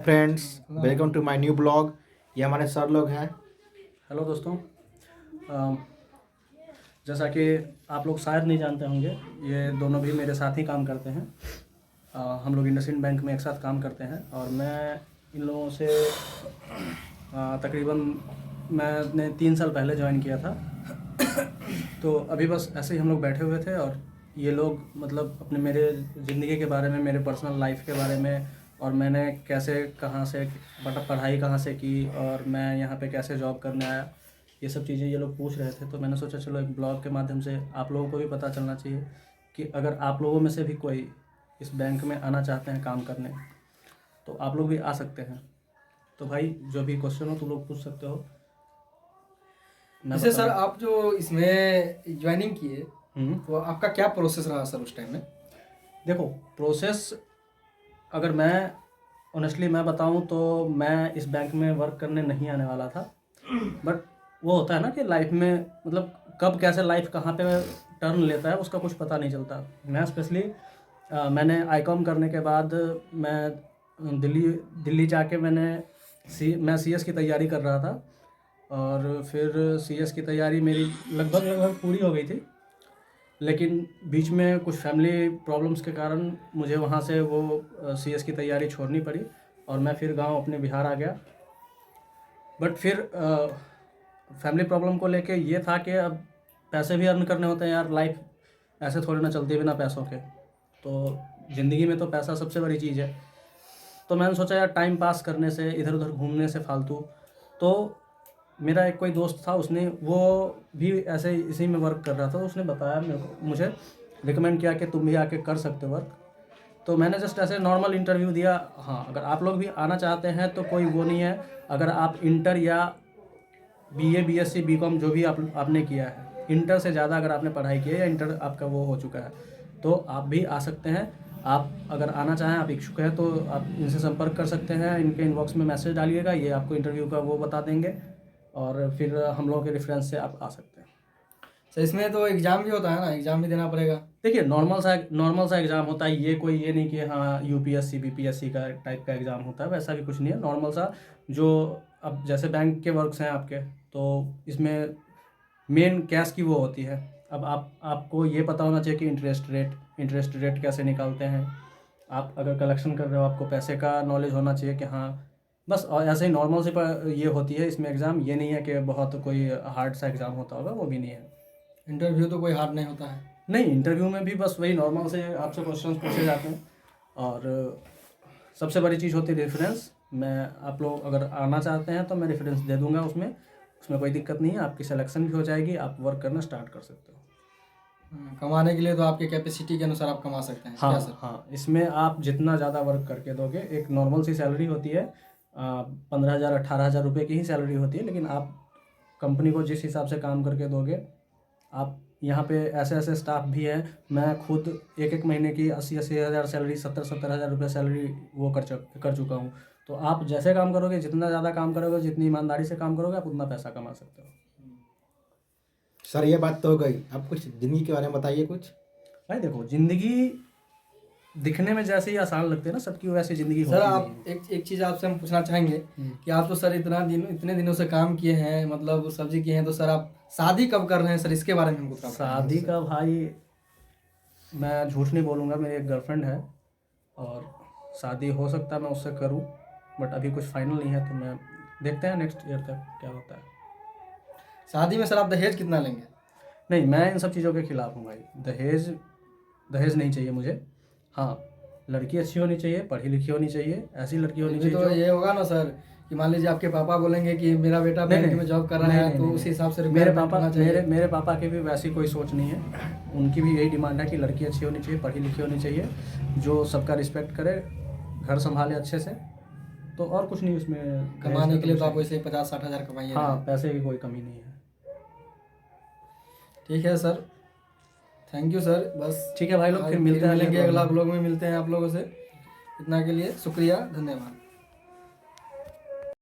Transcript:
Friends, welcome to my new blog. ये हमारे sir लोग हैं। हेलो दोस्तों, जैसा कि आप लोग शायद नहीं जानते होंगे, ये दोनों भी मेरे साथ ही काम करते हैं। हम लोग इंडसइंड बैंक में एक साथ काम करते हैं और मैं इन लोगों से तकरीबन मैंने 3 साल पहले ज्वाइन किया था। तो अभी बस ऐसे ही हम लोग बैठे हुए थे और ये लोग मतलब अपने मेरे ज़िंदगी के बारे में, मेरे पर्सनल लाइफ के बारे में, और मैंने कैसे कहाँ से पढ़ाई कहाँ से की और मैं यहाँ पे कैसे जॉब करने आया, ये सब चीज़ें ये लोग पूछ रहे थे। तो मैंने सोचा चलो एक ब्लॉग के माध्यम से आप लोगों को भी पता चलना चाहिए कि अगर आप लोगों में से भी कोई इस बैंक में आना चाहते हैं काम करने, तो आप लोग भी आ सकते हैं। तो भाई जो भी क्वेश्चन हो तुम लोग पूछ सकते हो। जैसे सर आप जो इसमें ज्वाइनिंग किए तो आपका क्या प्रोसेस रहा सर उस टाइम में? देखो, प्रोसेस अगर मैं ऑनेस्टली मैं बताऊं तो मैं इस बैंक में वर्क करने नहीं आने वाला था। बट वो होता है ना कि लाइफ में मतलब कब कैसे लाइफ कहाँ पे टर्न लेता है उसका कुछ पता नहीं चलता। मैं स्पेशली मैंने आईकॉम करने के बाद मैं दिल्ली जाके मैं सीएस की तैयारी कर रहा था और फिर सीएस की तैयारी मेरी लगभग पूरी हो गई थी। लेकिन बीच में कुछ फैमिली प्रॉब्लम्स के कारण मुझे वहाँ से वो सीएस की तैयारी छोड़नी पड़ी और मैं फिर गांव अपने बिहार आ गया। बट फिर फैमिली प्रॉब्लम को लेके ये था कि अब पैसे भी अर्न करने होते हैं यार, लाइफ ऐसे थोड़ी ना चलती है बिना पैसों के। तो ज़िंदगी में तो पैसा सबसे बड़ी चीज़ है। तो मैंने सोचा यार टाइम पास करने से, इधर उधर घूमने से फालतू, तो मेरा एक कोई दोस्त था, उसने वो भी ऐसे इसी में वर्क कर रहा था, तो उसने बताया मुझे रिकमेंड किया कि तुम भी आके कर सकते हो वर्क। तो मैंने जस्ट ऐसे नॉर्मल इंटरव्यू दिया। हाँ, अगर आप लोग भी आना चाहते हैं तो कोई वो नहीं है। अगर आप इंटर या बीए, बीएससी, बीकॉम जो भी आपने किया है, इंटर से ज़्यादा अगर आपने पढ़ाई की है या इंटर आपका वो हो चुका है, तो आप भी आ सकते हैं। आप अगर आना चाहें, आप इच्छुक हैं, तो आप इनसे संपर्क कर सकते हैं। इनके इनबॉक्स में मैसेज डालिएगा, ये आपको इंटरव्यू का वो बता देंगे और फिर हम लोगों के रेफरेंस से आप आ सकते हैं। सर इसमें तो एग्ज़ाम भी होता है ना, एग्ज़ाम भी देना पड़ेगा? देखिए, नॉर्मल सा एग्ज़ाम होता है। ये नहीं कि हाँ यूपीएससी बीपीएससी का टाइप का एग्ज़ाम होता है, वैसा भी कुछ नहीं है। नॉर्मल सा जो अब जैसे बैंक के वर्क्स हैं आपके, तो इसमें मेन कैश की वो होती है। अब आपको ये पता होना चाहिए कि इंटरेस्ट रेट कैसे निकालते हैं। आप अगर कलेक्शन कर रहे हो, आपको पैसे का नॉलेज होना चाहिए कि हाँ, बस। और ऐसे ही नॉर्मल से ये होती है इसमें एग्ज़ाम। ये नहीं है कि बहुत कोई हार्ड सा एग्ज़ाम होता होगा, वो भी नहीं है। इंटरव्यू तो कोई हार्ड नहीं होता है? नहीं, इंटरव्यू में भी बस वही नॉर्मल से आपसे क्वेश्चंस पूछे जाते हैं और सबसे बड़ी चीज़ होती है रेफरेंस। मैं आप लोग अगर आना चाहते हैं तो मैं रेफरेंस दे दूंगा, उसमें कोई दिक्कत नहीं है। आपकी सिलेक्शन भी हो जाएगी, आप वर्क करना स्टार्ट कर सकते हो। कमाने के लिए तो आपके कैपेसिटी के अनुसार आप कमा सकते हैं। हाँ क्या सर? हाँ, इसमें आप जितना ज़्यादा वर्क करके दोगे, एक नॉर्मल सी सैलरी होती है 15,000 18,000 रुपये की ही सैलरी होती है। लेकिन आप कंपनी को जिस हिसाब से काम करके दोगे, आप यहाँ पे ऐसे स्टाफ भी हैं। मैं खुद एक महीने की 80 हज़ार सैलरी, 70 हज़ार रुपये सैलरी वो कर चुका हूँ। तो आप जैसे काम करोगे, जितना ज़्यादा काम करोगे, जितनी ईमानदारी से काम करोगे, आप उतना पैसा कमा सकते हो। सर ये बात तो हो गई, अब कुछ ज़िंदगी के बारे में बताइए कुछ। भाई देखो, ज़िंदगी दिखने में जैसे ही आसान लगती है ना सबकी, वैसी ज़िंदगी सर होती आप एक चीज़ आपसे हम पूछना चाहेंगे कि आप तो सर इतने दिनों से काम किए हैं, मतलब सब्जी किए हैं, तो सर आप शादी कब कर रहे हैं सर? इसके बारे में हमको थोड़ा बताइए। शादी का भाई मैं झूठ नहीं बोलूँगा, मेरी एक गर्लफ्रेंड है और शादी हो सकता है मैं उससे करूँ, बट अभी कुछ फाइनल नहीं है। तो मैं देखते हैं नेक्स्ट ईयर तक क्या होता है। शादी में सर आप दहेज कितना लेंगे? नहीं, मैं इन सब चीज़ों के खिलाफ हूँ भाई। दहेज नहीं चाहिए मुझे। हाँ, लड़की अच्छी होनी चाहिए, पढ़ी लिखी होनी चाहिए, ऐसी लड़की होनी चाहिए तो ये होगा ना सर कि मान लीजिए आपके पापा बोलेंगे कि मेरा बेटा बैंक में जॉब कर रहा है, तो उस हिसाब से मेरे पापा की भी वैसी कोई सोच नहीं है। उनकी भी यही डिमांड है कि लड़की अच्छी होनी चाहिए, पढ़ी लिखी होनी चाहिए, जो सबका रिस्पेक्ट करे, घर संभाले अच्छे से। तो और कुछ नहीं उसमें। कमाने के लिए तो आप वैसे 50-60 हज़ार कमाइए। हाँ, पैसे की कोई कमी नहीं है। ठीक है सर, थैंक यू सर। बस ठीक है भाई लोग, फिर मिलेंगे मिलेंगे अगला ब्लॉग में, मिलते हैं आप लोगों से। इतना के लिए शुक्रिया, धन्यवाद।